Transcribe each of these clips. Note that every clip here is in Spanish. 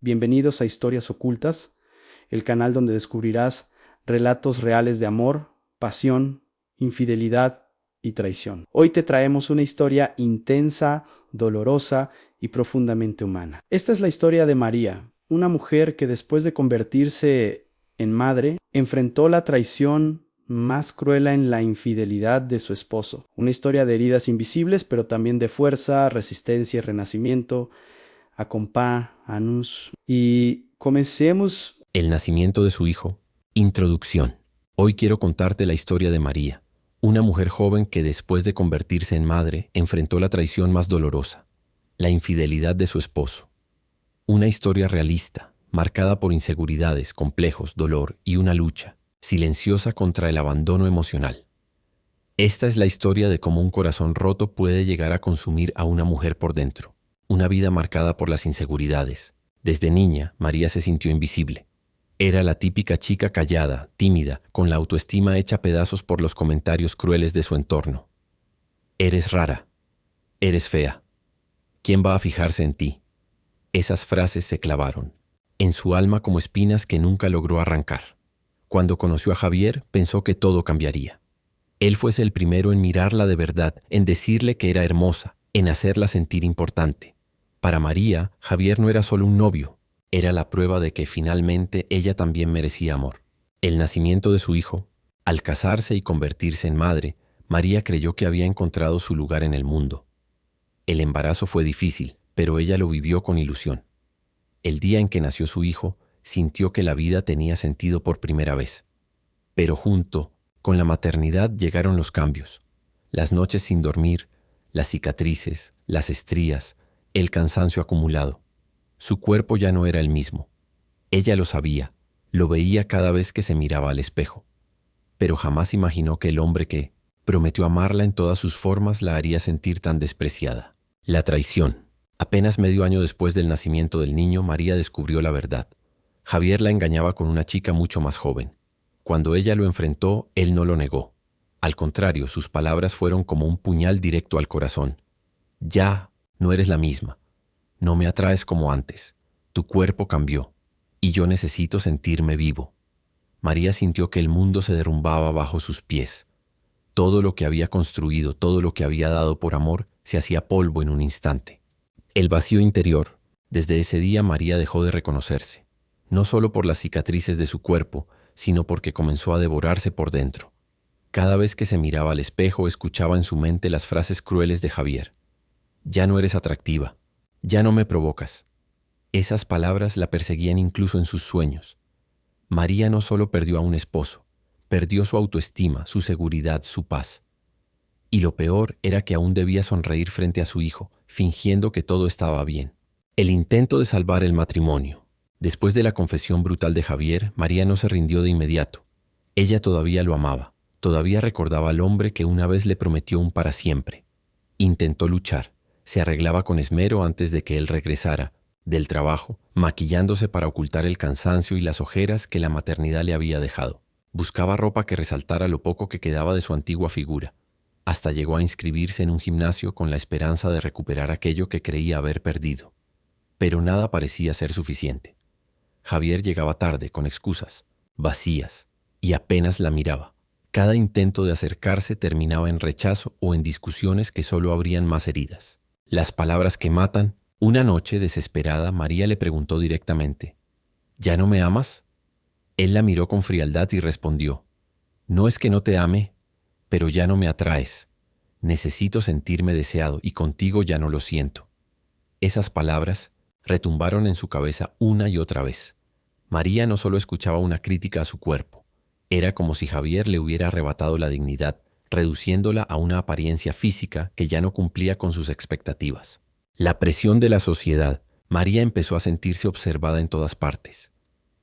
Bienvenidos a Historias Ocultas, el canal donde descubrirás relatos reales de amor, pasión, infidelidad y traición. Hoy te traemos una historia intensa, dolorosa y profundamente humana. Esta es la historia de María, una mujer que después de convertirse en madre, enfrentó la traición más cruel en la infidelidad de su esposo. Una historia de heridas invisibles, pero también de fuerza, resistencia y renacimiento. Acompá, Anus. Y comencemos. El nacimiento de su hijo. Introducción. Hoy quiero contarte la historia de María, una mujer joven que después de convertirse en madre enfrentó la traición más dolorosa, la infidelidad de su esposo. Una historia realista, marcada por inseguridades, complejos, dolor y una lucha silenciosa contra el abandono emocional. Esta es la historia de cómo un corazón roto puede llegar a consumir a una mujer por dentro. Una vida marcada por las inseguridades. Desde niña, María se sintió invisible. Era la típica chica callada, tímida, con la autoestima hecha pedazos por los comentarios crueles de su entorno. Eres rara. Eres fea. ¿Quién va a fijarse en ti? Esas frases se clavaron en su alma como espinas que nunca logró arrancar. Cuando conoció a Javier, pensó que todo cambiaría. Él fuese el primero en mirarla de verdad, en decirle que era hermosa, en hacerla sentir importante. Para María, Javier no era solo un novio, era la prueba de que finalmente ella también merecía amor. El nacimiento de su hijo, al casarse y convertirse en madre, María creyó que había encontrado su lugar en el mundo. El embarazo fue difícil, pero ella lo vivió con ilusión. El día en que nació su hijo, sintió que la vida tenía sentido por primera vez. Pero junto con la maternidad llegaron los cambios, las noches sin dormir, las cicatrices, las estrías, el cansancio acumulado. Su cuerpo ya no era el mismo. Ella lo sabía, lo veía cada vez que se miraba al espejo. Pero jamás imaginó que el hombre que prometió amarla en todas sus formas la haría sentir tan despreciada. La traición. Apenas medio año después del nacimiento del niño, María descubrió la verdad. Javier la engañaba con una chica mucho más joven. Cuando ella lo enfrentó, él no lo negó. Al contrario, sus palabras fueron como un puñal directo al corazón. Ya no eres la misma. No me atraes como antes. Tu cuerpo cambió. Y yo necesito sentirme vivo. María sintió que el mundo se derrumbaba bajo sus pies. Todo lo que había construido, todo lo que había dado por amor, se hacía polvo en un instante. El vacío interior. Desde ese día María dejó de reconocerse. No solo por las cicatrices de su cuerpo, sino porque comenzó a devorarse por dentro. Cada vez que se miraba al espejo, escuchaba en su mente las frases crueles de Javier. Ya no eres atractiva. Ya no me provocas. Esas palabras la perseguían incluso en sus sueños. María no solo perdió a un esposo, perdió su autoestima, su seguridad, su paz. Y lo peor era que aún debía sonreír frente a su hijo, fingiendo que todo estaba bien. El intento de salvar el matrimonio. Después de la confesión brutal de Javier, María no se rindió de inmediato. Ella todavía lo amaba, todavía recordaba al hombre que una vez le prometió un para siempre. Intentó luchar, se arreglaba con esmero antes de que él regresara del trabajo, maquillándose para ocultar el cansancio y las ojeras que la maternidad le había dejado. Buscaba ropa que resaltara lo poco que quedaba de su antigua figura. Hasta llegó a inscribirse en un gimnasio con la esperanza de recuperar aquello que creía haber perdido. Pero nada parecía ser suficiente. Javier llegaba tarde, con excusas, vacías, y apenas la miraba. Cada intento de acercarse terminaba en rechazo o en discusiones que solo abrían más heridas. Las palabras que matan. Una noche, desesperada, María le preguntó directamente, ¿ya no me amas? Él la miró con frialdad y respondió, no es que no te ame, pero ya no me atraes. Necesito sentirme deseado y contigo ya no lo siento. Esas palabras retumbaron en su cabeza una y otra vez. María no solo escuchaba una crítica a su cuerpo, era como si Javier le hubiera arrebatado la dignidad, reduciéndola a una apariencia física que ya no cumplía con sus expectativas. La presión de la sociedad. María empezó a sentirse observada en todas partes.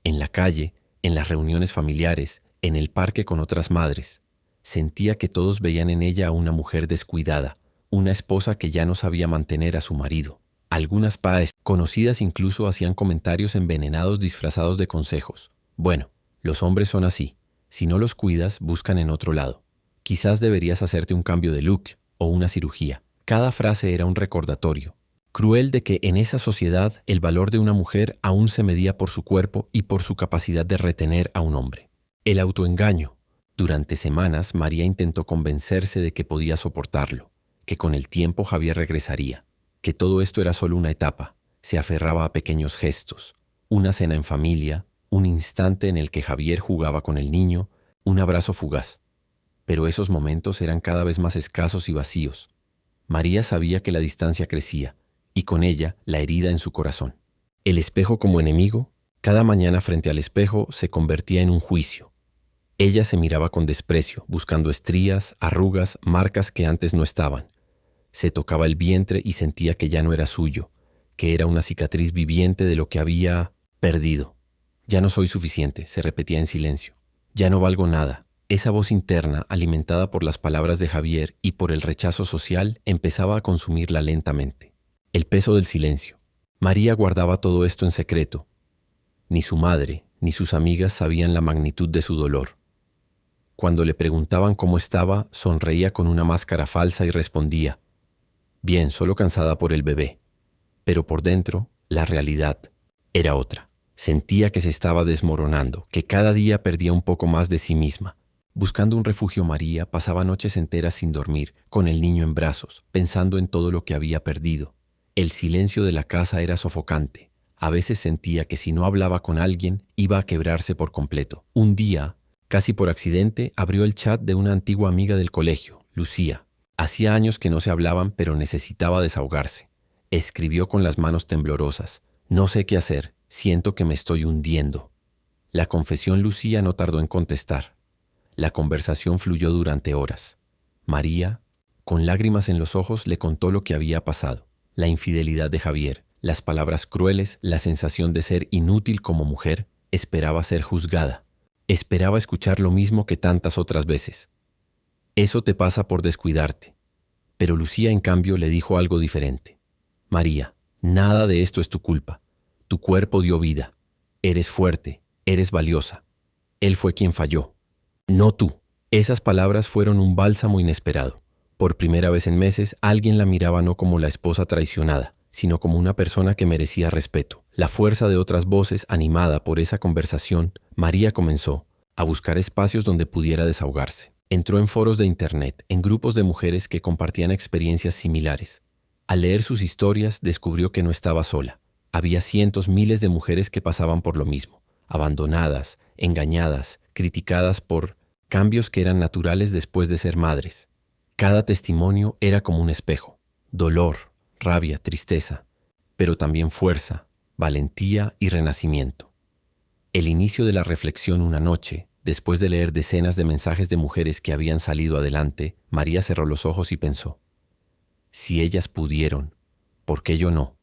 En la calle, en las reuniones familiares, en el parque con otras madres. Sentía que todos veían en ella a una mujer descuidada, una esposa que ya no sabía mantener a su marido. Algunas paes conocidas incluso hacían comentarios envenenados disfrazados de consejos. Bueno, los hombres son así. Si no los cuidas, buscan en otro lado. Quizás deberías hacerte un cambio de look o una cirugía. Cada frase era un recordatorio. cruel de que en esa sociedad el valor de una mujer aún se medía por su cuerpo y por su capacidad de retener a un hombre. El autoengaño. Durante semanas, María intentó convencerse de que podía soportarlo, que con el tiempo Javier regresaría, que todo esto era solo una etapa. Se aferraba a pequeños gestos, una cena en familia, un instante en el que Javier jugaba con el niño, un abrazo fugaz. Pero esos momentos eran cada vez más escasos y vacíos. María sabía que la distancia crecía, y con ella la herida en su corazón. El espejo como enemigo, cada mañana frente al espejo se convertía en un juicio. Ella se miraba con desprecio, buscando estrías, arrugas, marcas que antes no estaban. Se tocaba el vientre y sentía que ya no era suyo, que era una cicatriz viviente de lo que había perdido. Ya no soy suficiente, se repetía en silencio. Ya no valgo nada. Esa voz interna, alimentada por las palabras de Javier y por el rechazo social, empezaba a consumirla lentamente. El peso del silencio. María guardaba todo esto en secreto. Ni su madre, ni sus amigas sabían la magnitud de su dolor. Cuando le preguntaban cómo estaba, sonreía con una máscara falsa y respondía: bien, solo cansada por el bebé. Pero por dentro, la realidad era otra. Sentía que se estaba desmoronando, que cada día perdía un poco más de sí misma. Buscando un refugio, María pasaba noches enteras sin dormir, con el niño en brazos, pensando en todo lo que había perdido. El silencio de la casa era sofocante. A veces sentía que si no hablaba con alguien, iba a quebrarse por completo. Un día, casi por accidente, abrió el chat de una antigua amiga del colegio, Lucía. Hacía años que no se hablaban, pero necesitaba desahogarse. Escribió con las manos temblorosas: no sé qué hacer, siento que me estoy hundiendo. La confesión Lucía no tardó en contestar. La conversación fluyó durante horas. María, con lágrimas en los ojos, le contó lo que había pasado. La infidelidad de Javier, las palabras crueles, la sensación de ser inútil como mujer. Esperaba ser juzgada. Esperaba escuchar lo mismo que tantas otras veces. Eso te pasa por descuidarte. Pero Lucía, en cambio, le dijo algo diferente. María, nada de esto es tu culpa. Tu cuerpo dio vida. Eres fuerte, eres valiosa. Él fue quien falló, no tú. Esas palabras fueron un bálsamo inesperado. Por primera vez en meses, alguien la miraba no como la esposa traicionada, sino como una persona que merecía respeto. La fuerza de otras voces, animada por esa conversación, María comenzó a buscar espacios donde pudiera desahogarse. Entró en foros de internet, en grupos de mujeres que compartían experiencias similares. Al leer sus historias, descubrió que no estaba sola. Había cientos, miles de mujeres que pasaban por lo mismo, abandonadas, engañadas, criticadas por cambios que eran naturales después de ser madres. Cada testimonio era como un espejo: dolor, rabia, tristeza, pero también fuerza, valentía y renacimiento. El inicio de la reflexión una noche, después de leer decenas de mensajes de mujeres que habían salido adelante, María cerró los ojos y pensó: si ellas pudieron, ¿por qué yo no?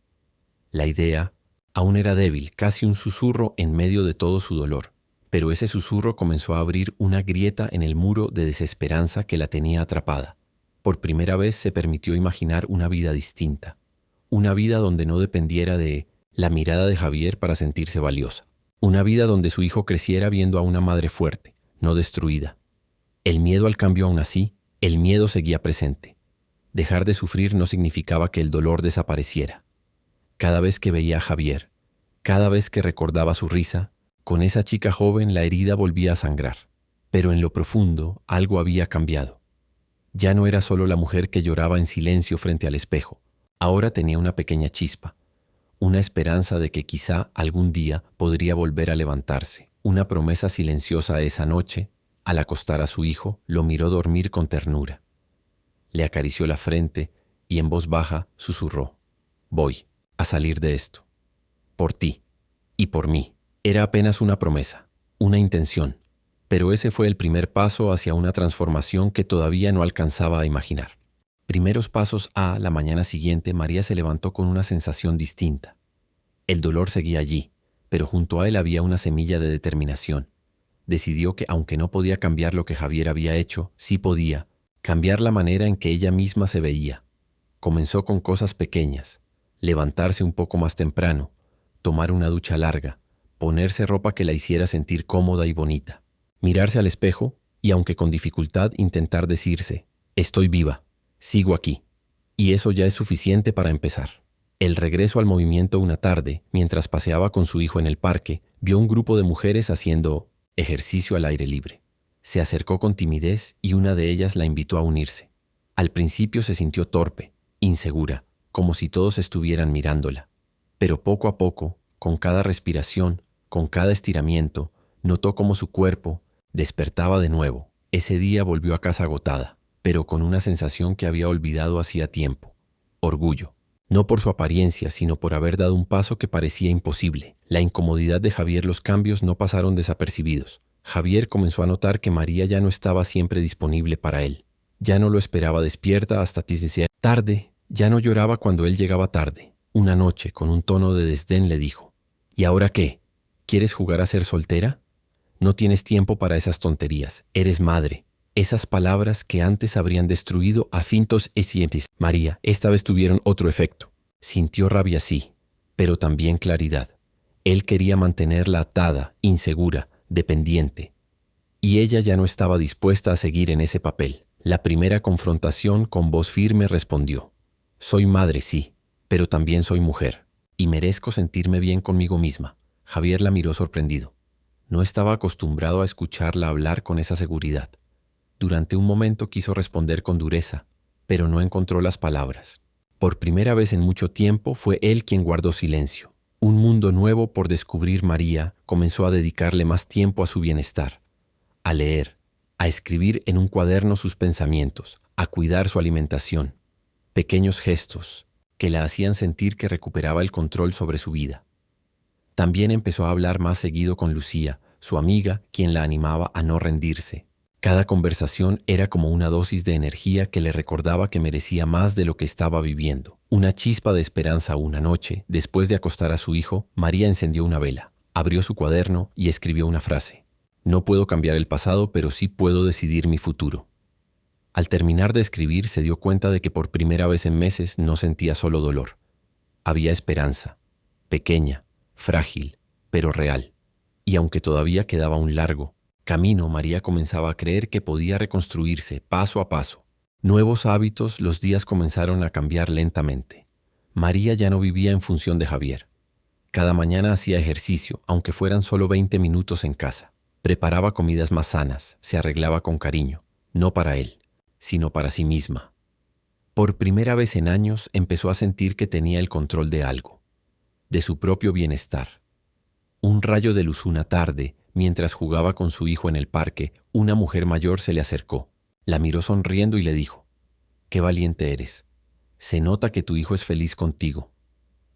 La idea aún era débil, casi un susurro en medio de todo su dolor, pero ese susurro comenzó a abrir una grieta en el muro de desesperanza que la tenía atrapada. Por primera vez se permitió imaginar una vida distinta, una vida donde no dependiera de la mirada de Javier para sentirse valiosa, una vida donde su hijo creciera viendo a una madre fuerte, no destruida. El miedo al cambio aún así, el miedo seguía presente. Dejar de sufrir no significaba que el dolor desapareciera. Cada vez que veía a Javier, cada vez que recordaba su risa, con esa chica joven la herida volvía a sangrar. Pero en lo profundo algo había cambiado. Ya no era solo la mujer que lloraba en silencio frente al espejo. Ahora tenía una pequeña chispa, una esperanza de que quizá algún día podría volver a levantarse. Una promesa silenciosa. Esa noche, al acostar a su hijo, lo miró dormir con ternura. Le acarició la frente y en voz baja susurró: voy a salir de esto. Por ti y por mí. Era apenas una promesa, una intención, pero ese fue el primer paso hacia una transformación que todavía no alcanzaba a imaginar. Primeros pasos. La mañana siguiente, María se levantó con una sensación distinta. El dolor seguía allí, pero junto a él había una semilla de determinación. Decidió que, aunque no podía cambiar lo que Javier había hecho, sí podía cambiar la manera en que ella misma se veía. Comenzó con cosas pequeñas: levantarse un poco más temprano, tomar una ducha larga, ponerse ropa que la hiciera sentir cómoda y bonita, mirarse al espejo y, aunque con dificultad, intentar decirse: estoy viva, sigo aquí. Y eso ya es suficiente para empezar. El regreso al movimiento una tarde, mientras paseaba con su hijo en el parque, vio un grupo de mujeres haciendo ejercicio al aire libre. Se acercó con timidez y una de ellas la invitó a unirse. Al principio se sintió torpe, insegura, como si todos estuvieran mirándola. Pero poco a poco, con cada respiración, con cada estiramiento, notó cómo su cuerpo despertaba de nuevo. Ese día volvió a casa agotada, pero con una sensación que había olvidado hacía tiempo: orgullo. No por su apariencia, sino por haber dado un paso que parecía imposible. La incomodidad de Javier, los cambios no pasaron desapercibidos. Javier comenzó a notar que María ya no estaba siempre disponible para él. Ya no lo esperaba despierta hasta tarde, ya no lloraba cuando él llegaba tarde. Una noche, con un tono de desdén, le dijo: ¿Y ahora qué? ¿Quieres jugar a ser soltera? No tienes tiempo para esas tonterías. Eres madre. Esas palabras que antes habrían destruido a fintos y siempre. María, esta vez tuvieron otro efecto. Sintió rabia, sí, pero también claridad. Él quería mantenerla atada, insegura, dependiente. Y ella ya no estaba dispuesta a seguir en ese papel. La primera confrontación, con voz firme, respondió: soy madre, sí, pero también soy mujer, y merezco sentirme bien conmigo misma. Javier la miró sorprendido. No estaba acostumbrado a escucharla hablar con esa seguridad. Durante un momento quiso responder con dureza, pero no encontró las palabras. Por primera vez en mucho tiempo fue él quien guardó silencio. Un mundo nuevo por descubrir. María comenzó a dedicarle más tiempo a su bienestar, a leer, a escribir en un cuaderno sus pensamientos, a cuidar su alimentación. Pequeños gestos que la hacían sentir que recuperaba el control sobre su vida. También empezó a hablar más seguido con Lucía, su amiga, quien la animaba a no rendirse. Cada conversación era como una dosis de energía que le recordaba que merecía más de lo que estaba viviendo. Una chispa de esperanza. Una noche, después de acostar a su hijo, María encendió una vela, abrió su cuaderno y escribió una frase: no puedo cambiar el pasado, pero sí puedo decidir mi futuro. Al terminar de escribir, se dio cuenta de que por primera vez en meses no sentía solo dolor. Había esperanza, pequeña, frágil, pero real. Y aunque todavía quedaba un largo camino, María comenzaba a creer que podía reconstruirse paso a paso. Nuevos hábitos. Los días comenzaron a cambiar lentamente. María ya no vivía en función de Javier. Cada mañana hacía ejercicio, aunque fueran solo 20 minutos en casa. Preparaba comidas más sanas, se arreglaba con cariño, no para él, sino para sí misma. Por primera vez en años empezó a sentir que tenía el control de algo, de su propio bienestar. Un rayo de luz. Una tarde, mientras jugaba con su hijo en el parque, una mujer mayor se le acercó. La miró sonriendo y le dijo: «Qué valiente eres. Se nota que tu hijo es feliz contigo».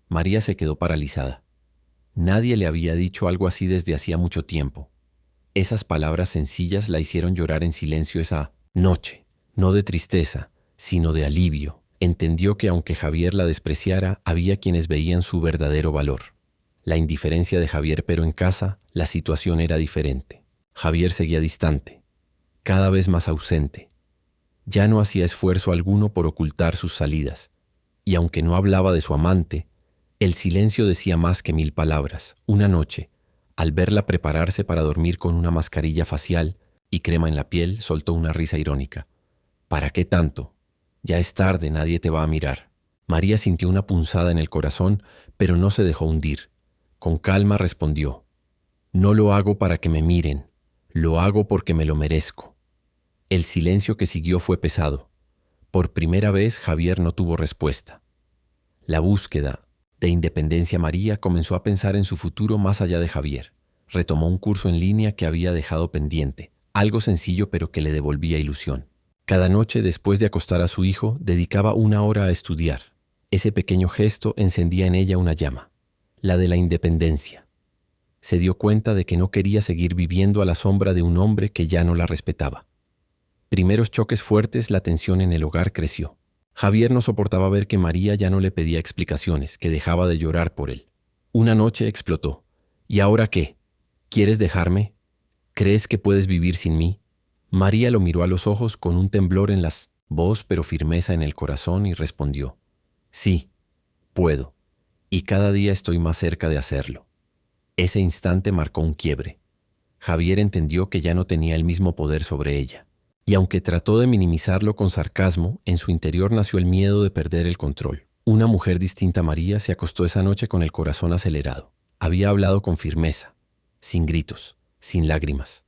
María se quedó paralizada. Nadie le había dicho algo así desde hacía mucho tiempo. Esas palabras sencillas la hicieron llorar en silencio esa noche, no de tristeza, sino de alivio. Entendió que aunque Javier la despreciara, había quienes veían su verdadero valor. La indiferencia de Javier, pero en casa la situación era diferente. Javier seguía distante, cada vez más ausente. Ya no hacía esfuerzo alguno por ocultar sus salidas, y aunque no hablaba de su amante, el silencio decía más que 1000 palabras. Una noche, al verla prepararse para dormir con una mascarilla facial y crema en la piel, soltó una risa irónica. «¿Para qué tanto? Ya es tarde, nadie te va a mirar». María sintió una punzada en el corazón, pero no se dejó hundir. Con calma respondió: «No lo hago para que me miren, lo hago porque me lo merezco». El silencio que siguió fue pesado. Por primera vez Javier no tuvo respuesta. La búsqueda de independencia. María comenzó a pensar en su futuro más allá de Javier. Retomó un curso en línea que había dejado pendiente, algo sencillo pero que le devolvía ilusión. Cada noche, después de acostar a su hijo, dedicaba 1 hora a estudiar. Ese pequeño gesto encendía en ella una llama, la de la independencia. Se dio cuenta de que no quería seguir viviendo a la sombra de un hombre que ya no la respetaba. Primeros choques fuertes. La tensión en el hogar creció. Javier no soportaba ver que María ya no le pedía explicaciones, que dejaba de llorar por él. Una noche explotó: «¿Y ahora qué? ¿Quieres dejarme? ¿Crees que puedes vivir sin mí?» María lo miró a los ojos con un temblor en la voz pero firmeza en el corazón y respondió: «Sí, puedo, y cada día estoy más cerca de hacerlo». Ese instante marcó un quiebre. Javier entendió que ya no tenía el mismo poder sobre ella. Y aunque trató de minimizarlo con sarcasmo, en su interior nació el miedo de perder el control. Una mujer distinta a María se acostó esa noche con el corazón acelerado. Había hablado con firmeza, sin gritos, sin lágrimas.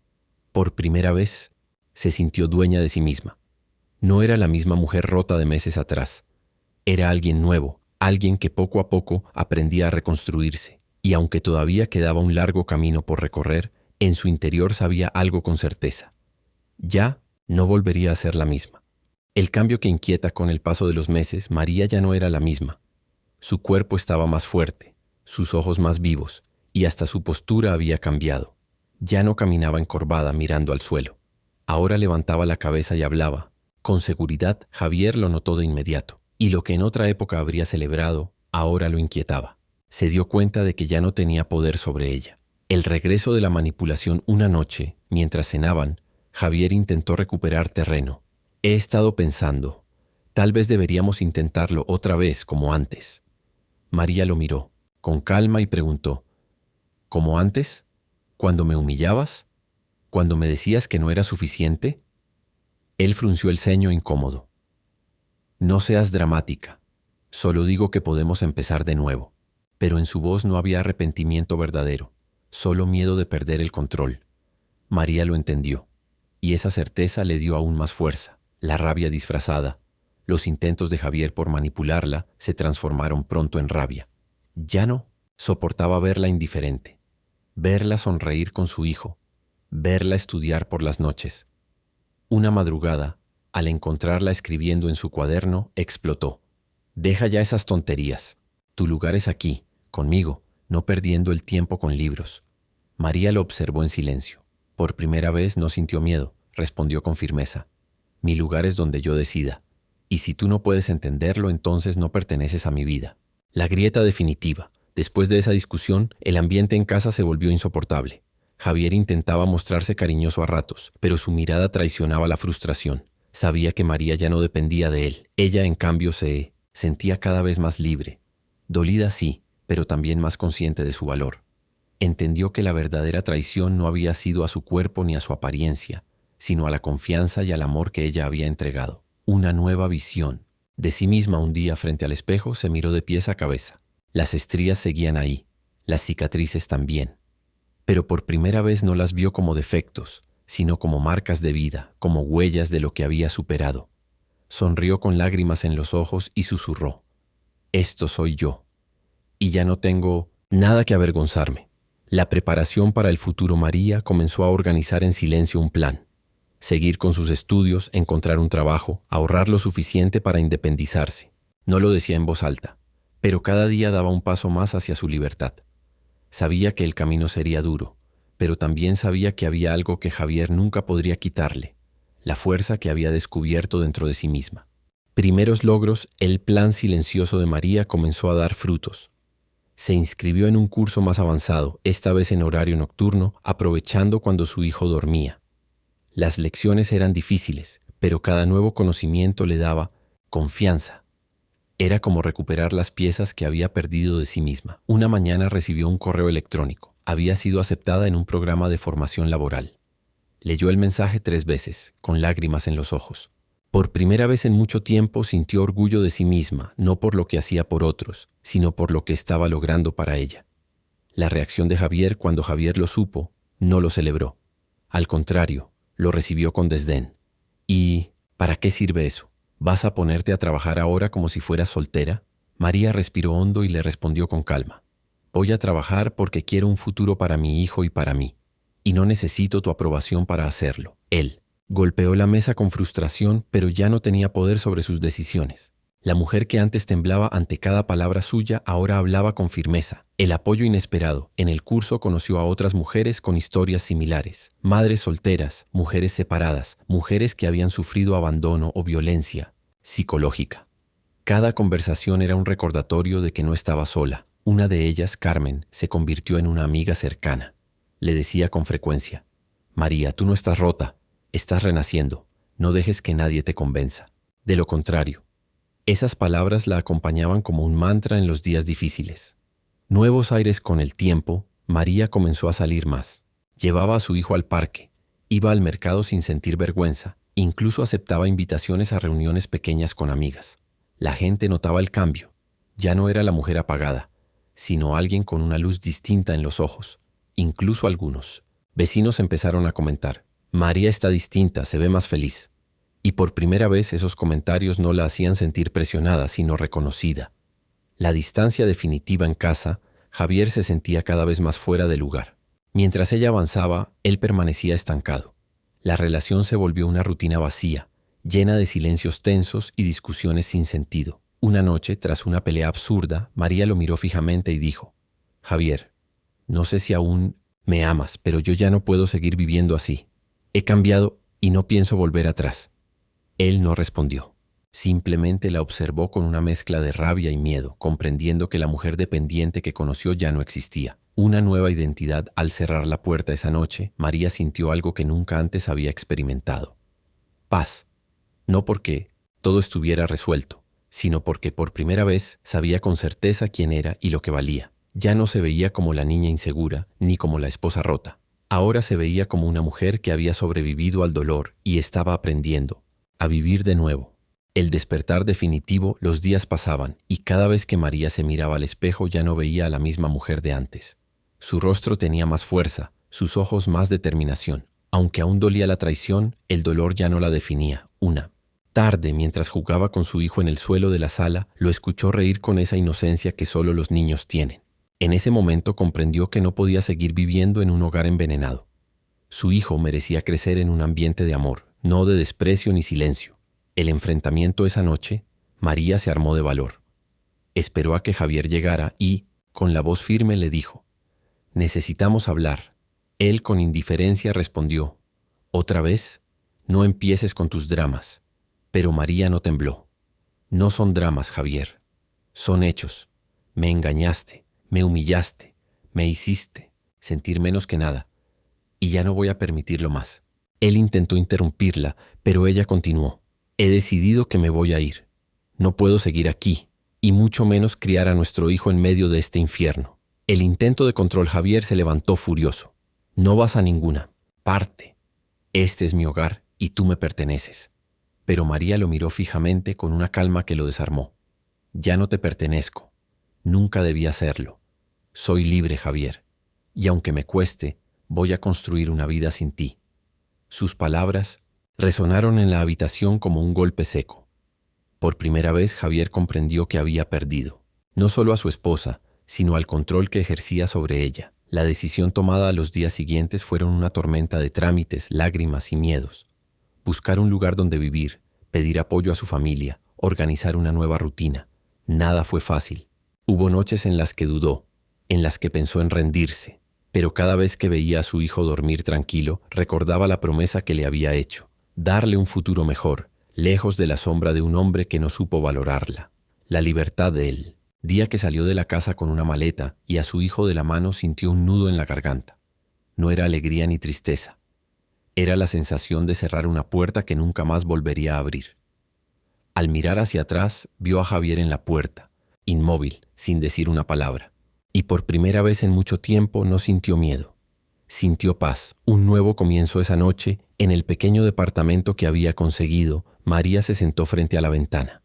Por primera vez, se sintió dueña de sí misma. No era la misma mujer rota de meses atrás. Era alguien nuevo, alguien que poco a poco aprendía a reconstruirse. Y aunque todavía quedaba un largo camino por recorrer, en su interior sabía algo con certeza. Ya no volvería a ser la misma. El cambio que inquieta con el paso de los meses, María ya no era la misma. Su cuerpo estaba más fuerte, sus ojos más vivos, y hasta su postura había cambiado. Ya no caminaba encorvada mirando al suelo. Ahora levantaba la cabeza y hablaba. Con seguridad, Javier lo notó de inmediato, y lo que en otra época habría celebrado, ahora lo inquietaba. Se dio cuenta de que ya no tenía poder sobre ella. El regreso de la manipulación una noche, mientras cenaban, Javier intentó recuperar terreno. He estado pensando, tal vez deberíamos intentarlo otra vez como antes. María lo miró, con calma, y preguntó, ¿cómo antes? ¿Cuando me humillabas? ¿Cuando me decías que no era suficiente? Él frunció el ceño incómodo. No seas dramática, solo digo que podemos empezar de nuevo. Pero en su voz no había arrepentimiento verdadero, solo miedo de perder el control. María lo entendió, y esa certeza le dio aún más fuerza. La rabia disfrazada, los intentos de Javier por manipularla se transformaron pronto en rabia. Ya no soportaba verla indiferente, verla sonreír con su hijo, verla estudiar por las noches. Una madrugada, al encontrarla escribiendo en su cuaderno, explotó. Deja ya esas tonterías. Tu lugar es aquí, conmigo, no perdiendo el tiempo con libros. María lo observó en silencio. Por primera vez no sintió miedo, respondió con firmeza. Mi lugar es donde yo decida, y si tú no puedes entenderlo, entonces no perteneces a mi vida. La grieta definitiva. Después de esa discusión, el ambiente en casa se volvió insoportable. Javier intentaba mostrarse cariñoso a ratos, pero su mirada traicionaba la frustración. Sabía que María ya no dependía de él. Ella, en cambio, se sentía cada vez más libre. Dolida sí, pero también más consciente de su valor. Entendió que la verdadera traición no había sido a su cuerpo ni a su apariencia, sino a la confianza y al amor que ella había entregado. Una nueva visión. De sí misma un día frente al espejo se miró de pies a cabeza. Las estrías seguían ahí, las cicatrices también. Pero por primera vez no las vio como defectos, sino como marcas de vida, como huellas de lo que había superado. Sonrió con lágrimas en los ojos y susurró, «Esto soy yo, y ya no tengo nada que avergonzarme». La preparación para el futuro María comenzó a organizar en silencio un plan. Seguir con sus estudios, encontrar un trabajo, ahorrar lo suficiente para independizarse. No lo decía en voz alta, pero cada día daba un paso más hacia su libertad. Sabía que el camino sería duro, pero también sabía que había algo que Javier nunca podría quitarle, la fuerza que había descubierto dentro de sí misma. Primeros logros, el plan silencioso de María comenzó a dar frutos. Se inscribió en un curso más avanzado, esta vez en horario nocturno, aprovechando cuando su hijo dormía. Las lecciones eran difíciles, pero cada nuevo conocimiento le daba confianza. Era como recuperar las piezas que había perdido de sí misma. Una mañana recibió un correo electrónico. Había sido aceptada en un programa de formación laboral. Leyó el mensaje 3 veces, con lágrimas en los ojos. Por primera vez en mucho tiempo sintió orgullo de sí misma, no por lo que hacía por otros, sino por lo que estaba logrando para ella. La reacción de Javier cuando Javier lo supo, no lo celebró. Al contrario, lo recibió con desdén. ¿Y para qué sirve eso? ¿Vas a ponerte a trabajar ahora como si fueras soltera? María respiró hondo y le respondió con calma. Voy a trabajar porque quiero un futuro para mi hijo y para mí. Y no necesito tu aprobación para hacerlo. Él golpeó la mesa con frustración, pero ya no tenía poder sobre sus decisiones. La mujer que antes temblaba ante cada palabra suya ahora hablaba con firmeza. El apoyo inesperado. En el curso conoció a otras mujeres con historias similares. Madres solteras, mujeres separadas, mujeres que habían sufrido abandono o violencia psicológica. Cada conversación era un recordatorio de que no estaba sola. Una de ellas, Carmen, se convirtió en una amiga cercana. Le decía con frecuencia, «María, tú no estás rota, estás renaciendo. No dejes que nadie te convenza». De lo contrario, esas palabras la acompañaban como un mantra en los días difíciles. Nuevos aires con el tiempo, María comenzó a salir más. Llevaba a su hijo al parque, iba al mercado sin sentir vergüenza, incluso aceptaba invitaciones a reuniones pequeñas con amigas. La gente notaba el cambio, Ya no era la mujer apagada, sino alguien con una luz distinta en los ojos. Incluso algunos vecinos empezaron a comentar: María está distinta, se ve más feliz. Y por primera vez esos comentarios no la hacían sentir presionada, sino reconocida. La distancia definitiva en casa, Javier se sentía cada vez más fuera de lugar. Mientras ella avanzaba, él permanecía estancado. La relación se volvió una rutina vacía, llena de silencios tensos y discusiones sin sentido. Una noche, tras una pelea absurda, María lo miró fijamente y dijo: Javier, no sé si aún me amas, pero yo ya no puedo seguir viviendo así. He cambiado y no pienso volver atrás. Él no respondió. Simplemente la observó con una mezcla de rabia y miedo, comprendiendo que la mujer dependiente que conoció ya no existía. Una nueva identidad. Al cerrar la puerta esa noche, María sintió algo que nunca antes había experimentado: paz. No porque todo estuviera resuelto, sino porque por primera vez sabía con certeza quién era y lo que valía. Ya no se veía como la niña insegura, ni como la esposa rota. Ahora se veía como una mujer que había sobrevivido al dolor y estaba aprendiendo a vivir de nuevo. El despertar definitivo. Los días pasaban, y cada vez que María se miraba al espejo ya no veía a la misma mujer de antes. Su rostro tenía más fuerza, sus ojos más determinación. Aunque aún dolía la traición, el dolor ya no la definía. Una tarde, mientras jugaba con su hijo en el suelo de la sala, lo escuchó reír con esa inocencia que solo los niños tienen. En ese momento comprendió que no podía seguir viviendo en un hogar envenenado. Su hijo merecía crecer en un ambiente de amor, no de desprecio ni silencio. El enfrentamiento esa noche, María se armó de valor. Esperó a que Javier llegara y, con la voz firme, le dijo: necesitamos hablar. Él con indiferencia respondió: ¿otra vez? No empieces con tus dramas. Pero María no tembló. No son dramas, Javier. Son hechos. Me engañaste, me humillaste, me hiciste sentir menos que nada. Y ya no voy a permitirlo más. Él intentó interrumpirla, pero ella continuó: he decidido que me voy a ir. No puedo seguir aquí, y mucho menos criar a nuestro hijo en medio de este infierno. El intento de control. Javier se levantó furioso. No vas a ninguna parte. Este es mi hogar y tú me perteneces. Pero María lo miró fijamente con una calma que lo desarmó. Ya no te pertenezco. Nunca debí hacerlo. Soy libre, Javier. Y aunque me cueste, voy a construir una vida sin ti. Sus palabras resonaron en la habitación como un golpe seco. Por primera vez Javier comprendió que había perdido, no solo a su esposa, sino al control que ejercía sobre ella. La decisión tomada a los días siguientes fueron una tormenta de trámites, lágrimas y miedos. Buscar un lugar donde vivir, pedir apoyo a su familia, organizar una nueva rutina. Nada fue fácil. Hubo noches en las que dudó, en las que pensó en rendirse, pero cada vez que veía a su hijo dormir tranquilo, recordaba la promesa que le había hecho: darle un futuro mejor, lejos de la sombra de un hombre que no supo valorarla. La libertad de él. Día que salió de la casa con una maleta y a su hijo de la mano, sintió un nudo en la garganta. No era alegría ni tristeza. Era la sensación de cerrar una puerta que nunca más volvería a abrir. Al mirar hacia atrás, vio a Javier en la puerta, inmóvil, sin decir una palabra. Y por primera vez en mucho tiempo no sintió miedo. Sintió paz. Un nuevo comienzo. Esa noche, en el pequeño departamento que había conseguido, María se sentó frente a la ventana.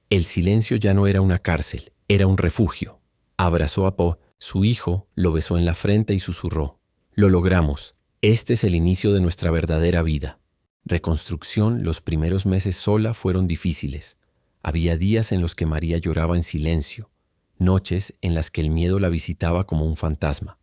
El silencio ya no era una cárcel, era un refugio. Abrazó a Po, su hijo, lo besó en la frente y susurró: lo logramos. Este es el inicio de nuestra verdadera vida. Reconstrucción. Los primeros meses sola fueron difíciles. Había días en los que María lloraba en silencio, noches en las que el miedo la visitaba como un fantasma.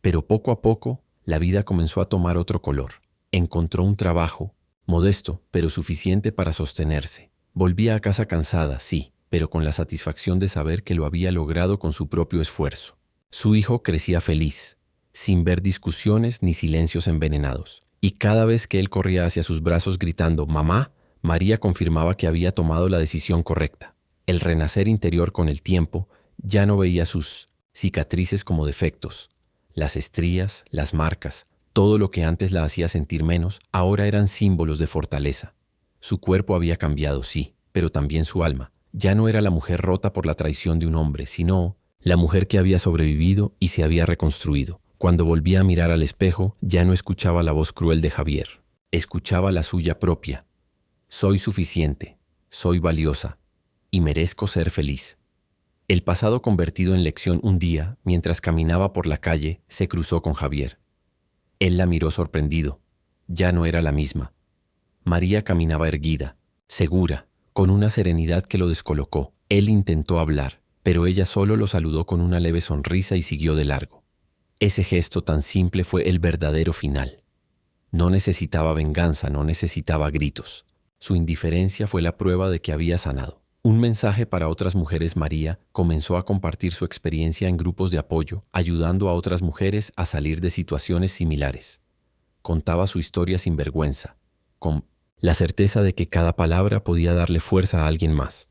Pero poco a poco, la vida comenzó a tomar otro color. Encontró un trabajo, modesto, pero suficiente para sostenerse. Volvía a casa cansada, sí, pero con la satisfacción de saber que lo había logrado con su propio esfuerzo. Su hijo crecía feliz, sin ver discusiones ni silencios envenenados. Y cada vez que él corría hacia sus brazos gritando «mamá», María confirmaba que había tomado la decisión correcta. El renacer interior. Con el tiempo, ya no veía sus cicatrices como defectos. Las estrías, las marcas, todo lo que antes la hacía sentir menos, ahora eran símbolos de fortaleza. Su cuerpo había cambiado, sí, pero también su alma. Ya no era la mujer rota por la traición de un hombre, sino la mujer que había sobrevivido y se había reconstruido. Cuando volvía a mirar al espejo, ya no escuchaba la voz cruel de Javier. Escuchaba la suya propia. Soy suficiente, soy valiosa y merezco ser feliz. El pasado convertido en lección un día, mientras caminaba por la calle, se cruzó con Javier. Él la miró sorprendido. Ya no era la misma. María caminaba erguida, segura, con una serenidad que lo descolocó. Él intentó hablar, pero ella solo lo saludó con una leve sonrisa y siguió de largo. Ese gesto tan simple fue el verdadero final. No necesitaba venganza, no necesitaba gritos. Su indiferencia fue la prueba de que había sanado. Un mensaje para otras mujeres. María comenzó a compartir su experiencia en grupos de apoyo, ayudando a otras mujeres a salir de situaciones similares. Contaba su historia sin vergüenza, con la certeza de que cada palabra podía darle fuerza a alguien más.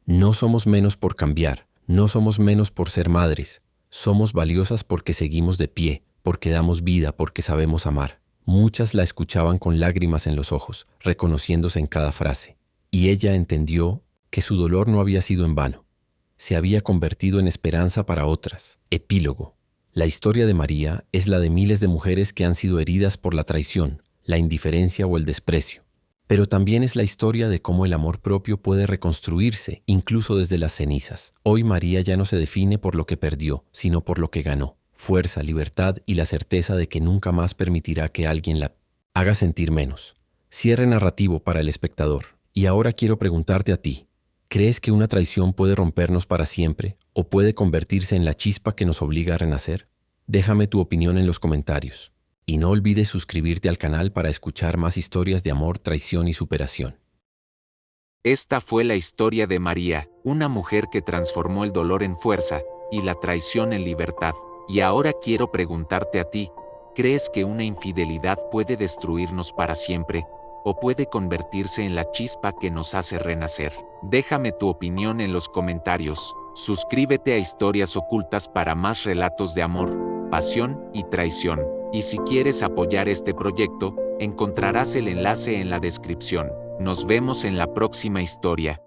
No somos menos por cambiar, no somos menos por ser madres. Somos valiosas porque seguimos de pie, porque damos vida, porque sabemos amar. Muchas la escuchaban con lágrimas en los ojos, reconociéndose en cada frase. Y ella entendió que su dolor no había sido en vano. Se había convertido en esperanza para otras. Epílogo. La historia de María es la de miles de mujeres que han sido heridas por la traición, la indiferencia o el desprecio. Pero también es la historia de cómo el amor propio puede reconstruirse, incluso desde las cenizas. Hoy María ya no se define por lo que perdió, sino por lo que ganó. Fuerza, libertad y la certeza de que nunca más permitirá que alguien la haga sentir menos. Cierre narrativo para el espectador. Y ahora quiero preguntarte a ti. ¿Crees que una traición puede rompernos para siempre o puede convertirse en la chispa que nos obliga a renacer? Déjame tu opinión en los comentarios. Y no olvides suscribirte al canal para escuchar más historias de amor, traición y superación. Esta fue la historia de María, una mujer que transformó el dolor en fuerza y la traición en libertad. Y ahora quiero preguntarte a ti, ¿crees que una infidelidad puede destruirnos para siempre o puede convertirse en la chispa que nos hace renacer? Déjame tu opinión en los comentarios. Suscríbete a Historias Ocultas para más relatos de amor, pasión y traición. Y si quieres apoyar este proyecto, encontrarás el enlace en la descripción. Nos vemos en la próxima historia.